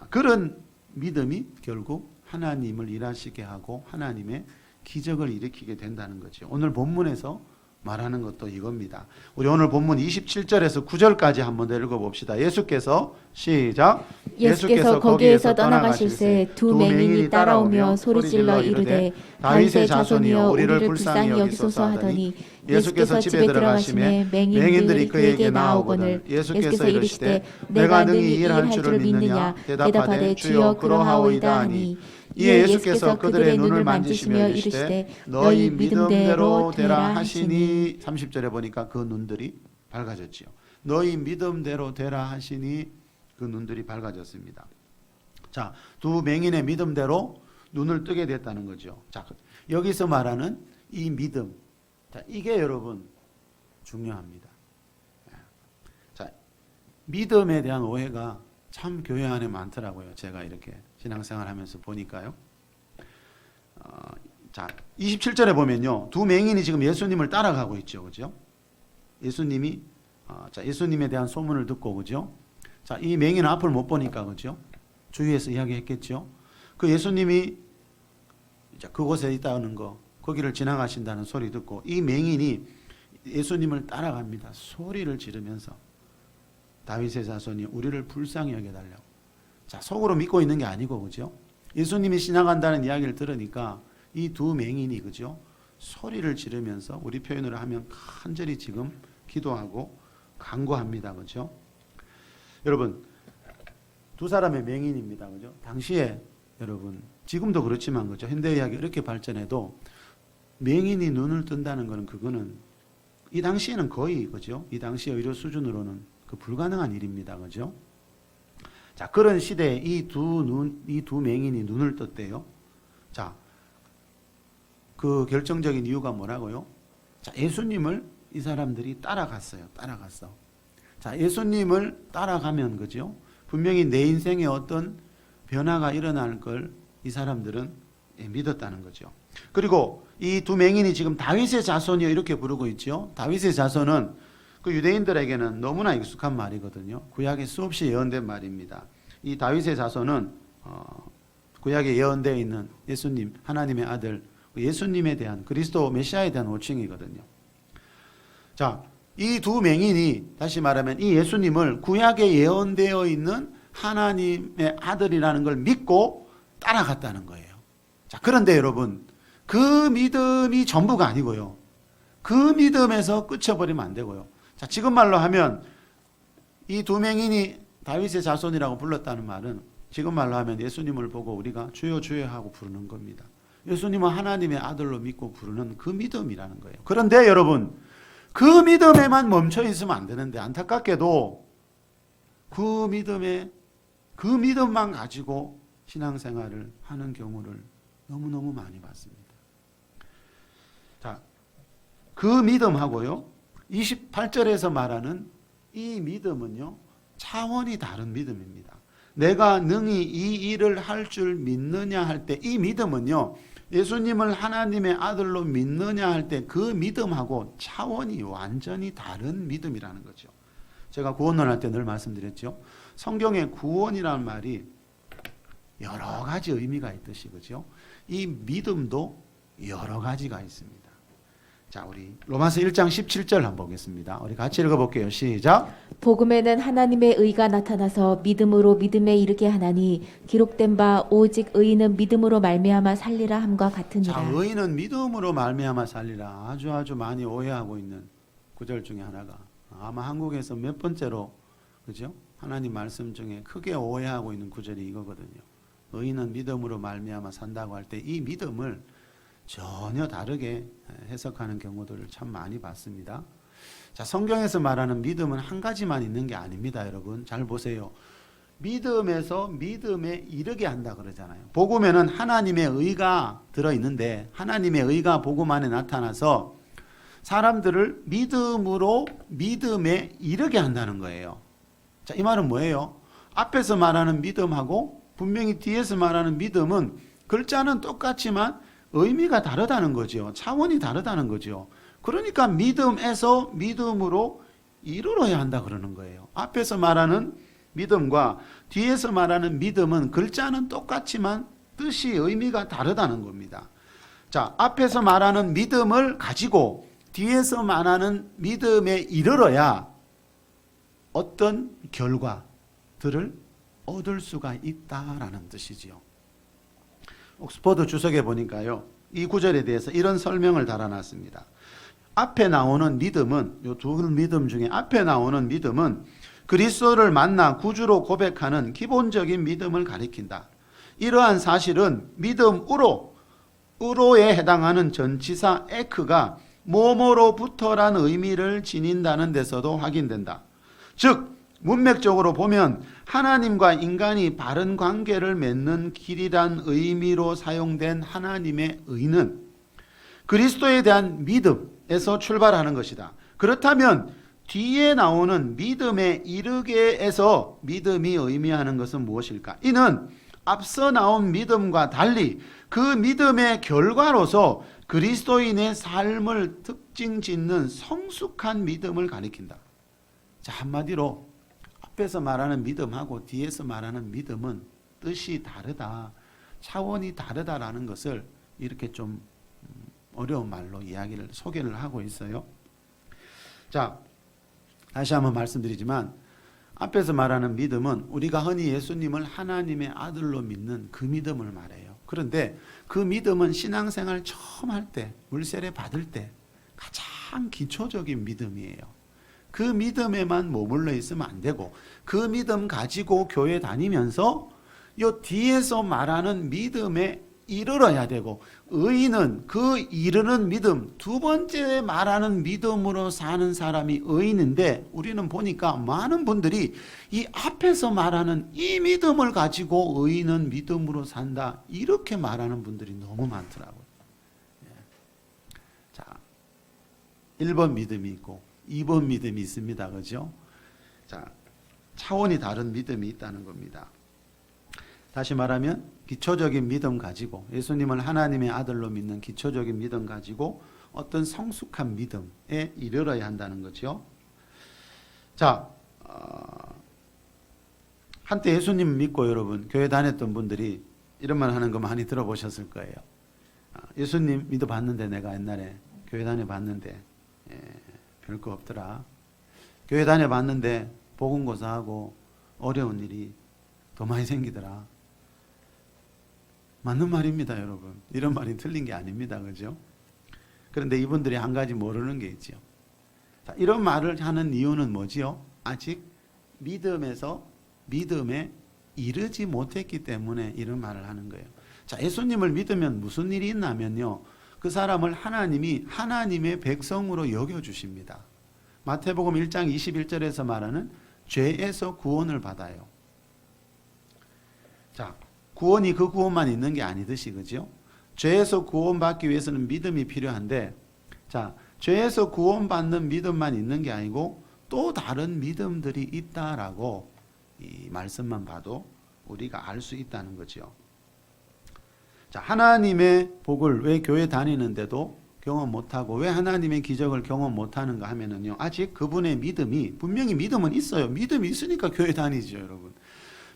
그런 믿음이 결국 하나님을 일하시게 하고 하나님의 기적을 일으키게 된다는 거죠. 오늘 본문에서 말하는 것도 이겁니다. 우리 오늘 본문 27절에서 9절까지 한번 더 읽어봅시다. 예수께서 시작. 예수께서 거기에서 떠나가실새 두 맹인이 따라오며 소리질러 이르되 다윗의 자손이여 우리를 불쌍히 여기소서 하더니 예수께서 집에 들어가시매 맹인들이 그에게 나아오거늘 예수께서 이르시되 내가 능히 일할 줄을 믿느냐? 대답하되 주여 그러하오이다 하니 이에 예수께서 그들의 눈을 만지시며 이르시되 너희 믿음대로 되라 하시니 30절에 보니까 그 눈들이 밝아졌지요. 너희 믿음대로 되라 하시니 그 눈들이 밝아졌습니다. 자, 두 맹인의 믿음대로 눈을 뜨게 됐다는 거죠. 자, 여기서 말하는 이 믿음, 자, 이게 여러분 중요합니다. 자, 믿음에 대한 오해가 참 교회 안에 많더라고요. 제가 이렇게 신앙생활하면서 보니까요. 자, 27절에 보면요, 두 맹인이 지금 예수님을 따라가고 있죠, 그죠? 예수님이 자, 예수님에 대한 소문을 듣고, 그죠? 자, 이 맹인은 앞을 못 보니까, 그죠? 주위에서 이야기했겠죠. 그 예수님이 이제 그곳에 있다는 거, 거기를 지나가신다는 소리 듣고 이 맹인이 예수님을 따라갑니다. 소리를 지르면서 다윗의 자손이 우리를 불쌍히 여겨달라고. 자, 속으로 믿고 있는 게 아니고, 그죠? 예수님이 지나간다는 이야기를 들으니까 이 두 맹인이, 그죠? 소리를 지르면서 우리 표현으로 하면 간절히 지금 기도하고 간구합니다, 그죠? 여러분, 두 사람의 맹인입니다, 그죠? 당시에 여러분, 지금도 그렇지만, 그죠? 현대의학이 이렇게 발전해도 맹인이 눈을 뜬다는 것은 그거는 이 당시에는 거의, 그죠? 이 당시의 의료 수준으로는 그 불가능한 일입니다, 그죠? 자, 그런 시대에 이 두 맹인이 눈을 떴대요. 자, 그 결정적인 이유가 뭐라고요? 자, 예수님을 이 사람들이 따라갔어요. 따라갔어. 자, 예수님을 따라가면, 그죠? 분명히 내 인생에 어떤 변화가 일어날 걸 이 사람들은 믿었다는 거죠. 그리고 이 두 맹인이 지금 다윗의 자손이요 이렇게 부르고 있죠. 다윗의 자손은 그 유대인들에게는 너무나 익숙한 말이거든요. 구약에 수없이 예언된 말입니다. 이 다윗의 자손은 구약에 예언되어 있는 예수님, 하나님의 아들, 예수님에 대한, 그리스도 메시아에 대한 호칭이거든요. 자, 이 두 맹인이 다시 말하면 이 예수님을 구약에 예언되어 있는 하나님의 아들이라는 걸 믿고 따라갔다는 거예요. 자, 그런데 여러분, 그 믿음이 전부가 아니고요. 그 믿음에서 끝쳐버리면 안 되고요. 자, 지금 말로 하면 이 두 맹인이 다윗의 자손이라고 불렀다는 말은 지금 말로 하면 예수님을 보고 우리가 주여 주여 하고 부르는 겁니다. 예수님은 하나님의 아들로 믿고 부르는 그 믿음이라는 거예요. 그런데 여러분, 그 믿음에만 멈춰 있으면 안 되는데 안타깝게도 그 믿음만 가지고 신앙생활을 하는 경우를 너무너무 많이 봤습니다. 자, 그 믿음하고요, 28절에서 말하는 이 믿음은요, 차원이 다른 믿음입니다. 내가 능히 이 일을 할 줄 믿느냐 할 때 이 믿음은요, 예수님을 하나님의 아들로 믿느냐 할 때 그 믿음하고 차원이 완전히 다른 믿음이라는 거죠. 제가 구원론 할 때 늘 말씀드렸죠. 성경에 구원이라는 말이 여러 가지 의미가 있듯이, 그죠? 이 믿음도 여러 가지가 있습니다. 자, 우리 로마서 1장 17절 한번 보겠습니다. 우리 같이 읽어볼게요. 시작. 복음에는 하나님의 의가 나타나서 믿음으로 믿음에 이르게 하나니 기록된 바 오직 의인은 믿음으로 말미암아 살리라 함과 같으니라. 자, 의인은 믿음으로 말미암아 살리라. 아주 많이 오해하고 있는 구절 중에 하나가 아마 한국에서 몇 번째로, 그죠? 하나님 말씀 중에 크게 오해하고 있는 구절이 이거거든요. 의인은 믿음으로 말미암아 산다고 할 때 이 믿음을 전혀 다르게 해석하는 경우들을 참 많이 봤습니다. 자, 성경에서 말하는 믿음은 한 가지만 있는 게 아닙니다, 여러분. 잘 보세요. 믿음에서 믿음에 이르게 한다 그러잖아요. 복음에는 하나님의 의가 들어있는데 하나님의 의가 복음 안에 나타나서 사람들을 믿음으로 믿음에 이르게 한다는 거예요. 자, 이 말은 뭐예요? 앞에서 말하는 믿음하고 분명히 뒤에서 말하는 믿음은 글자는 똑같지만 의미가 다르다는 거죠. 차원이 다르다는 거죠. 그러니까 믿음에서 믿음으로 이르러야 한다 그러는 거예요. 앞에서 말하는 믿음과 뒤에서 말하는 믿음은 글자는 똑같지만 뜻이 의미가 다르다는 겁니다. 자, 앞에서 말하는 믿음을 가지고 뒤에서 말하는 믿음에 이르러야 어떤 결과들을 얻을 수가 있다라는 뜻이지요. 옥스퍼드 주석에 보니까요, 이 구절에 대해서 이런 설명을 달아놨습니다. 앞에 나오는 믿음은, 이 두 믿음 중에 앞에 나오는 믿음은 그리스도를 만나 구주로 고백하는 기본적인 믿음을 가리킨다. 이러한 사실은 믿음으로, 으로에 해당하는 전치사 에크가 뭐뭐로부터란 의미를 지닌다는 데서도 확인된다. 즉 문맥적으로 보면 하나님과 인간이 바른 관계를 맺는 길이란 의미로 사용된 하나님의 의는 그리스도에 대한 믿음에서 출발하는 것이다. 그렇다면 뒤에 나오는 믿음에 이르게에서 믿음이 의미하는 것은 무엇일까? 이는 앞서 나온 믿음과 달리 그 믿음의 결과로서 그리스도인의 삶을 특징 짓는 성숙한 믿음을 가리킨다. 자, 한마디로 앞에서 말하는 믿음하고 뒤에서 말하는 믿음은 뜻이 다르다, 차원이 다르다라는 것을 이렇게 좀 어려운 말로 소개를 하고 있어요. 자, 다시 한번 말씀드리지만 앞에서 말하는 믿음은 우리가 흔히 예수님을 하나님의 아들로 믿는 그 믿음을 말해요. 그런데 그 믿음은 신앙생활 처음 할 때, 물세례 받을 때 가장 기초적인 믿음이에요. 그 믿음에만 머물러 있으면 안 되고 그 믿음 가지고 교회 다니면서 요 뒤에서 말하는 믿음에 이르러야 되고, 의인은 그 이르는 믿음, 두 번째 말하는 믿음으로 사는 사람이 의인인데, 우리는 보니까 많은 분들이 이 앞에서 말하는 이 믿음을 가지고 의인은 믿음으로 산다, 이렇게 말하는 분들이 너무 많더라고요. 자, 1번 믿음이 있고 2번 믿음이 있습니다. 그죠? 자, 차원이 다른 믿음이 있다는 겁니다. 다시 말하면 기초적인 믿음 가지고, 예수님을 하나님의 아들로 믿는 기초적인 믿음 가지고 어떤 성숙한 믿음에 이르러야 한다는 거죠. 자, 한때 예수님 믿고 여러분 교회 다녔던 분들이 이런 말 하는 거 많이 들어보셨을 거예요. 예수님 믿어봤는데 내가 옛날에 교회 다녀봤는데 별거 없더라. 교회 다녀봤는데 보건고사하고 어려운 일이 더 많이 생기더라. 맞는 말입니다, 여러분. 이런 말이 틀린 게 아닙니다. 그죠? 그런데 이분들이 한 가지 모르는 게 있죠. 자, 이런 말을 하는 이유는 뭐지요? 아직 믿음에서 믿음에 이르지 못했기 때문에 이런 말을 하는 거예요. 자, 예수님을 믿으면 무슨 일이 있냐면요, 그 사람을 하나님이 하나님의 백성으로 여겨주십니다. 마태복음 1장 21절에서 말하는 죄에서 구원을 받아요. 자, 구원이 그 구원만 있는 게 아니듯이, 그죠? 죄에서 구원받기 위해서는 믿음이 필요한데, 자, 죄에서 구원받는 믿음만 있는 게 아니고 또 다른 믿음들이 있다라고 이 말씀만 봐도 우리가 알 수 있다는 거죠. 자, 하나님의 복을 왜 교회 다니는데도 경험 못하고 왜 하나님의 기적을 경험 못하는가 하면은요, 아직 그분의 믿음이, 분명히 믿음은 있어요. 믿음이 있으니까 교회 다니죠, 여러분.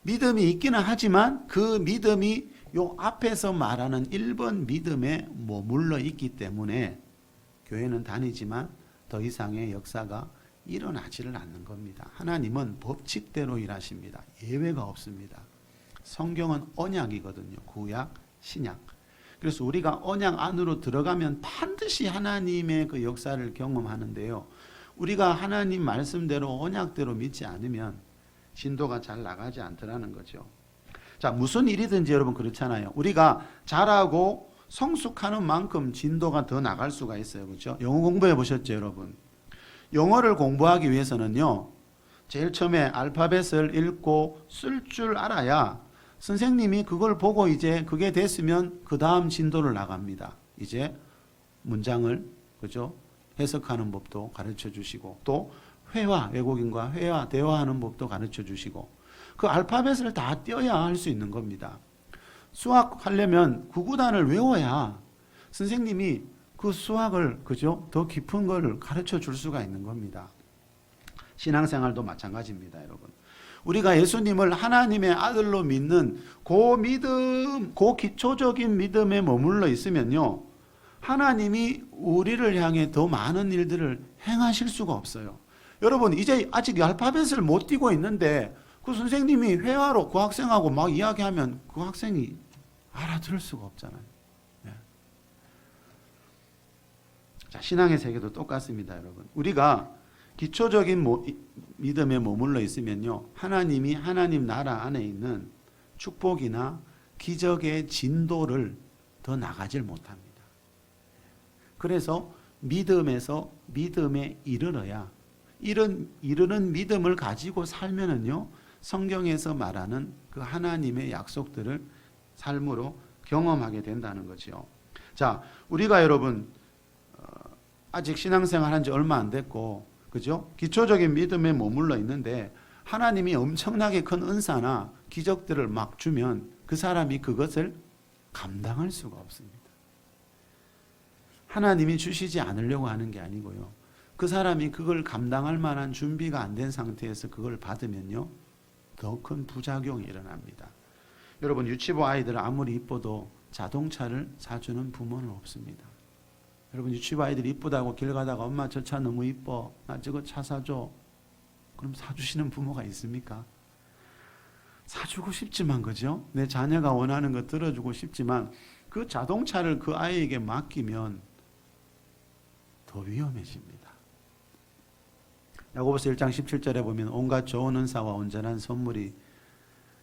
믿음이 있기는 하지만 그 믿음이 요 앞에서 말하는 1번 믿음에 머물러 있기 때문에 교회는 다니지만 더 이상의 역사가 일어나지를 않는 겁니다. 하나님은 법칙대로 일하십니다. 예외가 없습니다. 성경은 언약이거든요. 구약, 신약. 그래서 우리가 언약 안으로 들어가면 반드시 하나님의 그 역사를 경험하는데요, 우리가 하나님 말씀대로 언약대로 믿지 않으면 진도가 잘 나가지 않더라는 거죠. 자, 무슨 일이든지 여러분 그렇잖아요. 우리가 잘하고 성숙하는 만큼 진도가 더 나갈 수가 있어요. 그렇죠? 영어 공부해 보셨죠, 여러분? 영어를 공부하기 위해서는요, 제일 처음에 알파벳을 읽고 쓸 줄 알아야 선생님이 그걸 보고 이제 그게 됐으면 그 다음 진도를 나갑니다. 이제 문장을, 그죠? 해석하는 법도 가르쳐 주시고, 또 회화, 외국인과 회화, 대화하는 법도 가르쳐 주시고, 그 알파벳을 다 떼어야 할 수 있는 겁니다. 수학하려면 구구단을 외워야 선생님이 그 수학을, 그죠? 더 깊은 걸 가르쳐 줄 수가 있는 겁니다. 신앙생활도 마찬가지입니다, 여러분. 우리가 예수님을 하나님의 아들로 믿는 그 믿음, 그 기초적인 믿음에 머물러 있으면요, 하나님이 우리를 향해 더 많은 일들을 행하실 수가 없어요. 여러분, 이제 아직 알파벳을 못 띄고 있는데 그 선생님이 회화로 그 학생하고 막 이야기하면 그 학생이 알아들을 수가 없잖아요. 네. 자, 신앙의 세계도 똑같습니다, 여러분. 우리가 기초적인 믿음에 머물러 있으면요, 하나님이 하나님 나라 안에 있는 축복이나 기적의 진도를 더 나가질 못합니다. 그래서 믿음에서 믿음에 이르러야 이르는 믿음을 가지고 살면은요, 성경에서 말하는 그 하나님의 약속들을 삶으로 경험하게 된다는 거죠. 자, 우리가 여러분 아직 신앙생활 한 지 얼마 안 됐고, 그죠? 기초적인 믿음에 머물러 있는데 하나님이 엄청나게 큰 은사나 기적들을 막 주면 그 사람이 그것을 감당할 수가 없습니다. 하나님이 주시지 않으려고 하는 게 아니고요. 그 사람이 그걸 감당할 만한 준비가 안 된 상태에서 그걸 받으면요, 더 큰 부작용이 일어납니다. 여러분, 유치부 아이들 아무리 이뻐도 자동차를 사주는 부모는 없습니다. 여러분, 유치부 아이들 이쁘다고 길 가다가 엄마 저 차 너무 이뻐, 나 저거 차 사줘. 그럼 사주시는 부모가 있습니까? 사주고 싶지만, 그죠? 내 자녀가 원하는 거 들어주고 싶지만 그 자동차를 그 아이에게 맡기면 더 위험해집니다. 야고보서 1장 17절에 보면 온갖 좋은 은사와 온전한 선물이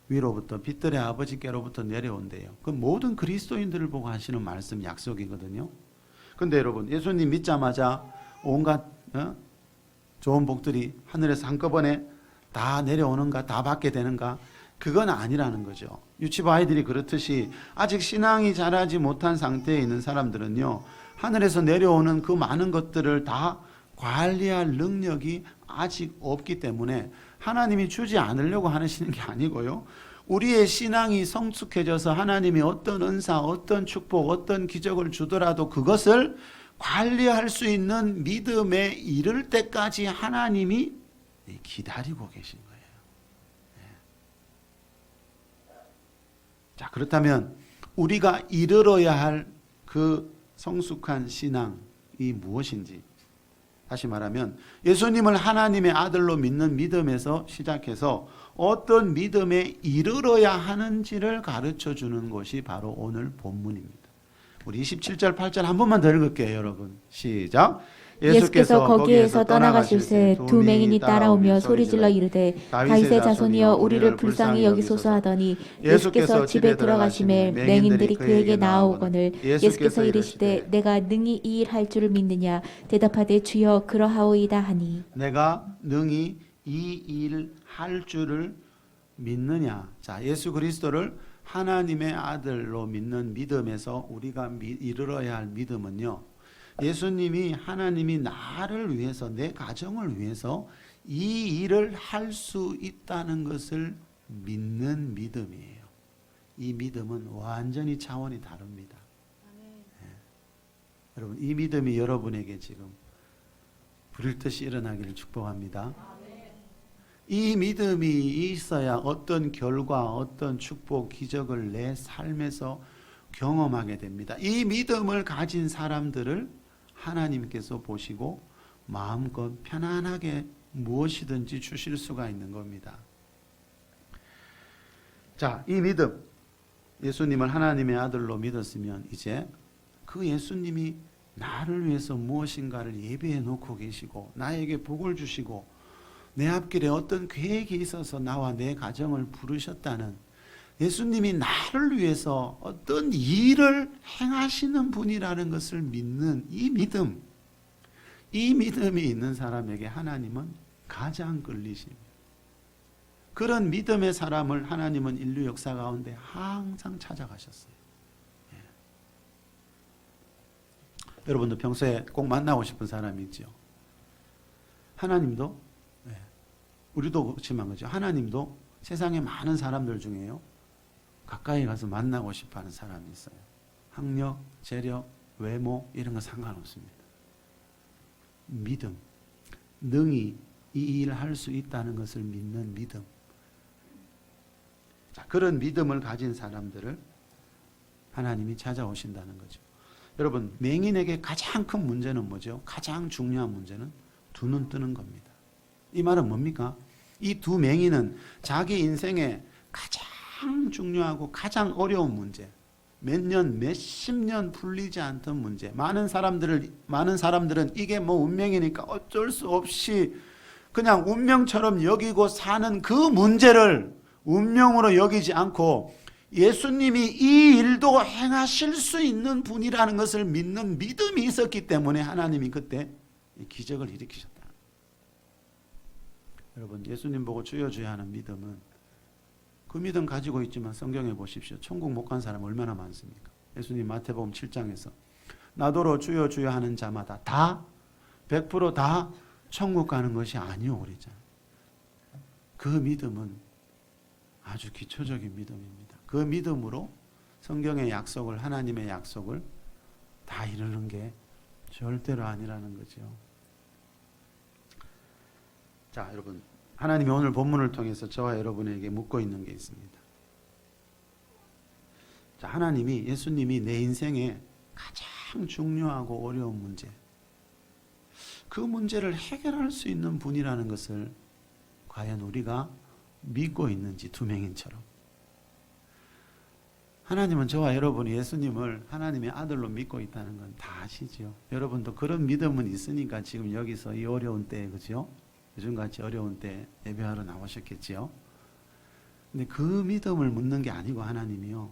위로부터 빛들의 아버지께로부터 내려온대요. 그 모든 그리스도인들을 보고 하시는 말씀, 약속이거든요. 근데 여러분, 예수님 믿자마자 온갖 좋은 복들이 하늘에서 한꺼번에 다 내려오는가, 다 받게 되는가? 그건 아니라는 거죠. 유치부 아이들이 그렇듯이 아직 신앙이 자라지 못한 상태에 있는 사람들은요, 하늘에서 내려오는 그 많은 것들을 다 관리할 능력이 아직 없기 때문에 하나님이 주지 않으려고 하시는 게 아니고요, 우리의 신앙이 성숙해져서 하나님이 어떤 은사, 어떤 축복, 어떤 기적을 주더라도 그것을 관리할 수 있는 믿음에 이를 때까지 하나님이 기다리고 계신 거예요. 자, 그렇다면 우리가 이르러야 할 그 성숙한 신앙이 무엇인지, 다시 말하면 예수님을 하나님의 아들로 믿는 믿음에서 시작해서 어떤 믿음에 이르러야 하는지를 가르쳐 주는 것이 바로 오늘 본문입니다. 우리 27절 8절 한 번만 더 읽을게요, 여러분. 시작. 예수께서 거기에서 떠나가실새 두 맹인이 따라오며 소리질러 이르되 다윗의 자손이여 우리를 불쌍히 여기소서 하더니 예수께서 집에 들어가심에 맹인들이 그에게 나아오거늘 예수께서 이르시되 내가 능히 이 일 할 줄을 믿느냐 대답하되 주여 그러하오이다 하니. 내가 능히 이 일 할 줄을 믿느냐. 자, 예수 그리스도를 하나님의 아들로 믿는 믿음에서 우리가 이르러야 할 믿음은요, 예수님이 하나님이 나를 위해서, 내 가정을 위해서 이 일을 할 수 있다는 것을 믿는 믿음이에요. 이 믿음은 완전히 차원이 다릅니다. 네. 여러분, 이 믿음이 여러분에게 지금 불일 듯이 일어나기를 축복합니다. 이 믿음이 있어야 어떤 결과, 어떤 축복, 기적을 내 삶에서 경험하게 됩니다. 이 믿음을 가진 사람들을 하나님께서 보시고 마음껏 편안하게 무엇이든지 주실 수가 있는 겁니다. 자, 이 믿음, 예수님을 하나님의 아들로 믿었으면 이제 그 예수님이 나를 위해서 무엇인가를 예비해 놓고 계시고 나에게 복을 주시고 내 앞길에 어떤 계획이 있어서 나와 내 가정을 부르셨다는, 예수님이 나를 위해서 어떤 일을 행하시는 분이라는 것을 믿는 이 믿음, 이 믿음이 있는 사람에게 하나님은 가장 끌리십니다. 그런 믿음의 사람을 하나님은 인류 역사 가운데 항상 찾아가셨어요. 예. 여러분도 평소에 꼭 만나고 싶은 사람이 있죠. 하나님도, 예. 우리도 그렇지만 그죠. 하나님도 세상에 많은 사람들 중에요, 가까이 가서 만나고 싶어하는 사람이 있어요. 학력, 재력, 외모 이런 거 상관없습니다. 믿음, 능히 이 일을 할 수 있다는 것을 믿는 믿음. 자, 그런 믿음을 가진 사람들을 하나님이 찾아오신다는 거죠. 여러분, 맹인에게 가장 큰 문제는 뭐죠? 가장 중요한 문제는 두 눈 뜨는 겁니다. 이 말은 뭡니까? 이 두 맹인은 자기 인생에 가장 중요하고 가장 어려운 문제, 몇 년, 몇십 년 풀리지 않던 문제, 많은 사람들은 이게 뭐 운명이니까 어쩔 수 없이 그냥 운명처럼 여기고 사는 그 문제를 운명으로 여기지 않고 예수님이 이 일도 행하실 수 있는 분이라는 것을 믿는 믿음이 있었기 때문에 하나님이 그때 기적을 일으키셨다. 여러분, 예수님 보고 주여 주여 하는 믿음은, 그 믿음 가지고 있지만 성경에 보십시오. 천국 못 간 사람 얼마나 많습니까? 예수님 마태복음 7장에서 나더러 주여 주여 하는 자마다 다 100% 천국 가는 것이 아니오 그랬잖아요. 그 믿음은 아주 기초적인 믿음입니다. 그 믿음으로 성경의 약속을, 하나님의 약속을 다 이루는 게 절대로 아니라는 거죠. 자, 여러분, 하나님이 오늘 본문을 통해서 저와 여러분에게 묻고 있는 게 있습니다. 자, 하나님이, 예수님이 내 인생에 가장 중요하고 어려운 문제, 그 문제를 해결할 수 있는 분이라는 것을 과연 우리가 믿고 있는지, 두명인처럼. 하나님은 저와 여러분이 예수님을 하나님의 아들로 믿고 있다는 건 다 아시죠. 여러분도 그런 믿음은 있으니까 지금 여기서 이 어려운 때에, 그죠? 요즘같이 어려운 때 예배하러 나오셨겠지요. 근데 그 믿음을 묻는 게 아니고 하나님이요,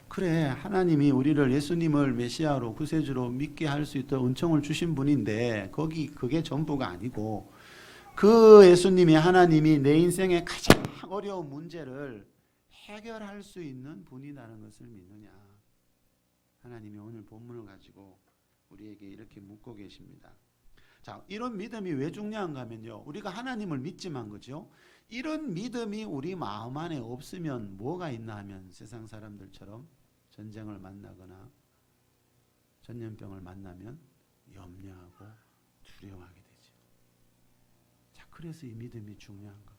그래, 하나님이 우리를 예수님을 메시아로 구세주로 믿게 할 수 있도록 은총을 주신 분인데 그게 전부가 아니고, 그 예수님이, 하나님이 내 인생의 가장 어려운 문제를 해결할 수 있는 분이라는 것을 믿느냐. 하나님이 오늘 본문을 가지고 우리에게 이렇게 묻고 계십니다. 자, 이런 믿음이 왜 중요한가 하면요, 우리가 하나님을 믿지만, 그죠? 이런 믿음이 우리 마음 안에 없으면 뭐가 있나 하면 세상 사람들처럼 전쟁을 만나거나 전염병을 만나면 염려하고 두려워하게 되죠. 자, 그래서 이 믿음이 중요한 겁니다.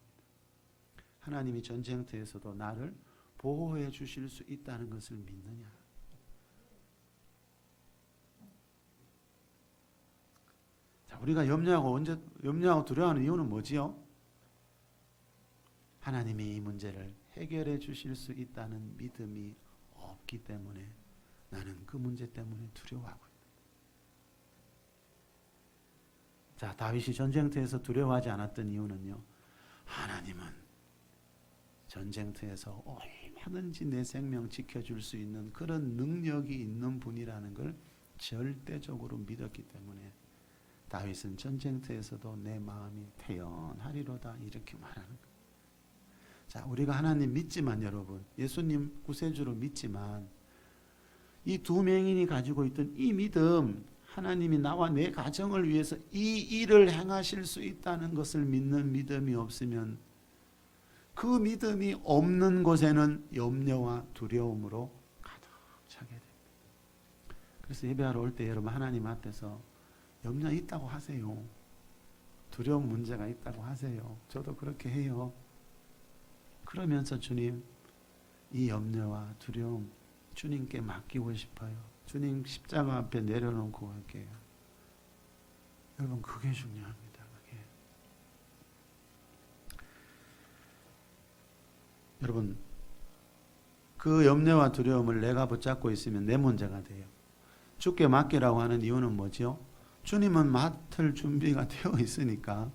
하나님이 전쟁터에서도 나를 보호해 주실 수 있다는 것을 믿느냐. 자, 우리가 염려하고 두려워하는 이유는 뭐지요? 하나님이 이 문제를 해결해 주실 수 있다는 믿음이 없기 때문에 나는 그 문제 때문에 두려워하고 있다. 자, 다윗이 전쟁터에서 두려워하지 않았던 이유는요, 하나님은 전쟁터에서 얼마든지 내 생명 지켜줄 수 있는 그런 능력이 있는 분이라는 걸 절대적으로 믿었기 때문에 다윗은 전쟁터에서도 내 마음이 태연하리로다 이렇게 말하는 거예요. 자, 우리가 하나님 믿지만, 여러분, 예수님 구세주로 믿지만, 이 두 맹인이 가지고 있던 이 믿음, 하나님이 나와 내 가정을 위해서 이 일을 행하실 수 있다는 것을 믿는 믿음이 없으면, 그 믿음이 없는 곳에는 염려와 두려움으로 가득 차게 됩니다. 그래서 예배하러 올 때 여러분, 하나님 앞에서 염려 있다고 하세요. 두려운 문제가 있다고 하세요. 저도 그렇게 해요. 그러면서 주님, 이 염려와 두려움 주님께 맡기고 싶어요. 주님 십자가 앞에 내려놓고 갈게요. 여러분, 그게 중요합니다. 그게. 여러분, 그 염려와 두려움을 내가 붙잡고 있으면 내 문제가 돼요. 주께 맡기라고 하는 이유는 뭐죠? 주님은 맡을 준비가 되어 있으니까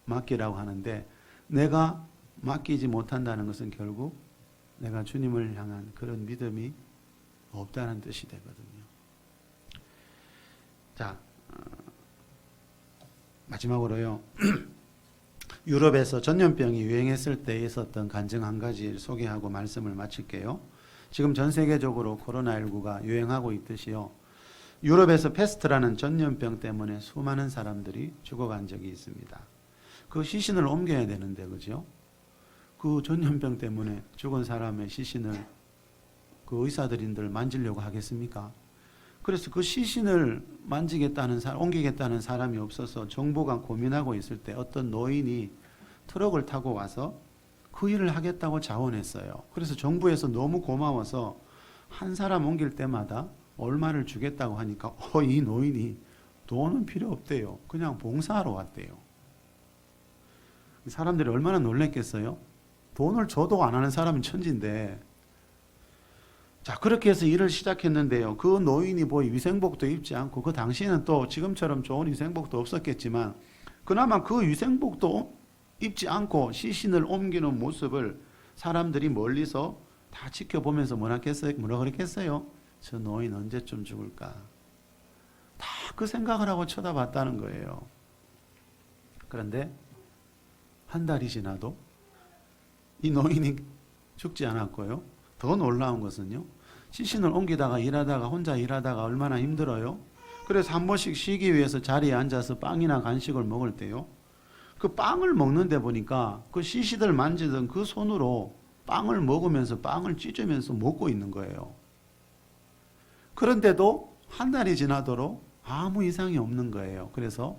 맡기라고 하는데, 내가 맡기지 못한다는 것은 결국 내가 주님을 향한 그런 믿음이 없다는 뜻이 되거든요. 자, 마지막으로요. 유럽에서 전염병이 유행했을 때 있었던 간증 한 가지를 소개하고 말씀을 마칠게요. 지금 전 세계적으로 코로나19가 유행하고 있듯이요, 유럽에서 패스트라는 전염병 때문에 수많은 사람들이 죽어간 적이 있습니다. 그 시신을 옮겨야 되는데, 그죠? 그 전염병 때문에 죽은 사람의 시신을 그 의사들인들 만지려고 하겠습니까? 그래서 그 시신을 만지겠다는 사람, 옮기겠다는 사람이 없어서 정부가 고민하고 있을 때 어떤 노인이 트럭을 타고 와서 그 일을 하겠다고 자원했어요. 그래서 정부에서 너무 고마워서 한 사람 옮길 때마다 얼마를 주겠다고 하니까 이 노인이 돈은 필요 없대요. 그냥 봉사하러 왔대요. 사람들이 얼마나 놀랬겠어요? 돈을 줘도 안 하는 사람은 천지인데. 자, 그렇게 해서 일을 시작했는데요, 그 노인이 뭐 위생복도 입지 않고, 그 당시에는 또 지금처럼 좋은 위생복도 없었겠지만 그나마 그 위생복도 입지 않고 시신을 옮기는 모습을 사람들이 멀리서 다 지켜보면서 뭐라 그랬겠어요? 저 노인 언제쯤 죽을까? 다 그 생각을 하고 쳐다봤다는 거예요. 그런데 한 달이 지나도 이 노인이 죽지 않았고요. 더 놀라운 것은요, 시신을 옮기다가 일하다가 혼자 일하다가 얼마나 힘들어요. 그래서 한 번씩 쉬기 위해서 자리에 앉아서 빵이나 간식을 먹을 때요, 그 빵을 먹는데 보니까 그 시신을 만지던 그 손으로 빵을 먹으면서 빵을 찢으면서 먹고 있는 거예요. 그런데도 한 달이 지나도록 아무 이상이 없는 거예요. 그래서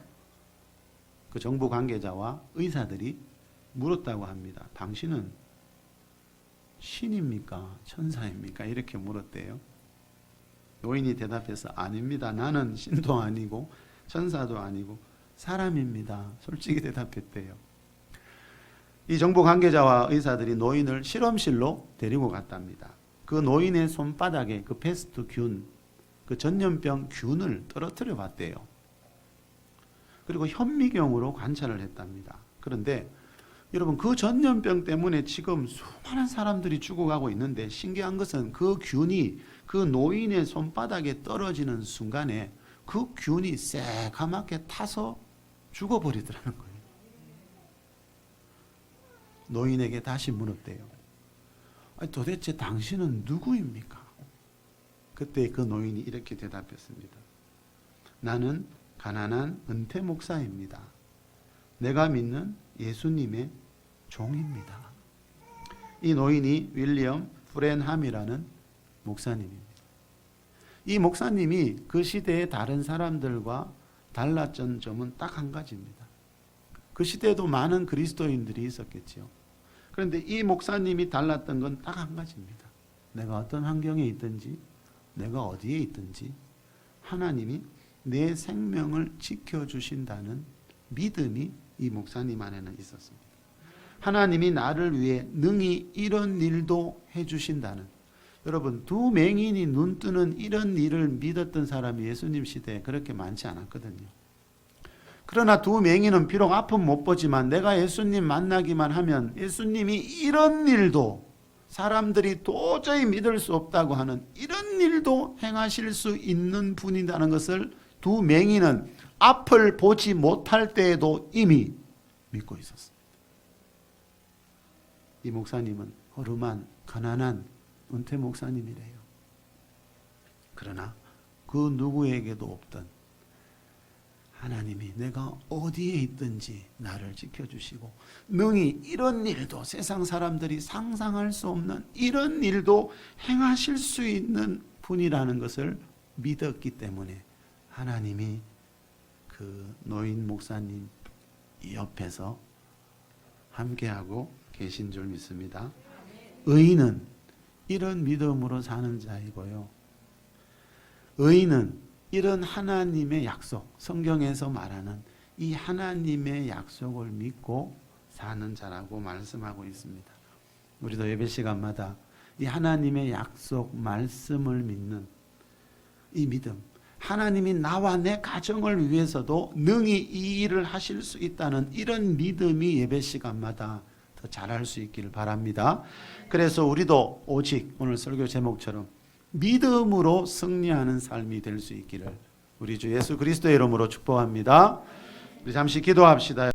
그 정부 관계자와 의사들이 물었다고 합니다. 당신은 신입니까? 천사입니까? 이렇게 물었대요. 노인이 대답해서 아닙니다. 나는 신도 아니고 천사도 아니고 사람입니다. 솔직히 대답했대요. 이 정부 관계자와 의사들이 노인을 실험실로 데리고 갔답니다. 그 노인의 손바닥에 그 패스트 균, 그 전염병 균을 떨어뜨려 봤대요. 그리고 현미경으로 관찰을 했답니다. 그런데 여러분, 그 전염병 때문에 지금 수많은 사람들이 죽어가고 있는데 신기한 것은 그 균이 그 노인의 손바닥에 떨어지는 순간에 그 균이 새카맣게 타서 죽어버리더라는 거예요. 노인에게 다시 물었대요. 아니, 도대체 당신은 누구입니까? 그때 그 노인이 이렇게 대답했습니다. 나는 가난한 은퇴 목사입니다. 내가 믿는 예수님의 종입니다. 이 노인이 윌리엄 프렌함이라는 목사님입니다. 이 목사님이 그 시대의 다른 사람들과 달랐던 점은 딱 한 가지입니다. 그 시대에도 많은 그리스도인들이 있었겠죠. 그런데 이 목사님이 달랐던 건 딱 한 가지입니다. 내가 어떤 환경에 있든지, 내가 어디에 있든지 하나님이 내 생명을 지켜주신다는 믿음이 이 목사님 안에는 있었습니다. 하나님이 나를 위해 능히 이런 일도 해주신다는, 여러분, 두 맹인이 눈 뜨는 이런 일을 믿었던 사람이 예수님 시대에 그렇게 많지 않았거든요. 그러나 두 맹인은 비록 앞은 못 보지만 내가 예수님 만나기만 하면 예수님이 이런 일도, 사람들이 도저히 믿을 수 없다고 하는 이런 일도 행하실 수 있는 분이라는 것을 두 맹인은 앞을 보지 못할 때에도 이미 믿고 있었습니다. 이 목사님은 허름한 가난한 은퇴 목사님이래요. 그러나 그 누구에게도 없던 하나님이 내가 어디에 있든지 나를 지켜주시고 능히 이런 일도, 세상 사람들이 상상할 수 없는 이런 일도 행하실 수 있는 분이라는 것을 믿었기 때문에 하나님이 그 노인 목사님 옆에서 함께하고 계신 줄 믿습니다. 의인은 이런 믿음으로 사는 자이고요, 의인은 이런 하나님의 약속, 성경에서 말하는 이 하나님의 약속을 믿고 사는 자라고 말씀하고 있습니다. 우리도 예배 시간마다 이 하나님의 약속, 말씀을 믿는 이 믿음, 하나님이 나와 내 가정을 위해서도 능히 이 일을 하실 수 있다는 이런 믿음이 예배 시간마다 더 잘할 수 있기를 바랍니다. 그래서 우리도 오직 오늘 설교 제목처럼 믿음으로 승리하는 삶이 될 수 있기를 우리 주 예수 그리스도의 이름으로 축복합니다. 우리 잠시 기도합시다.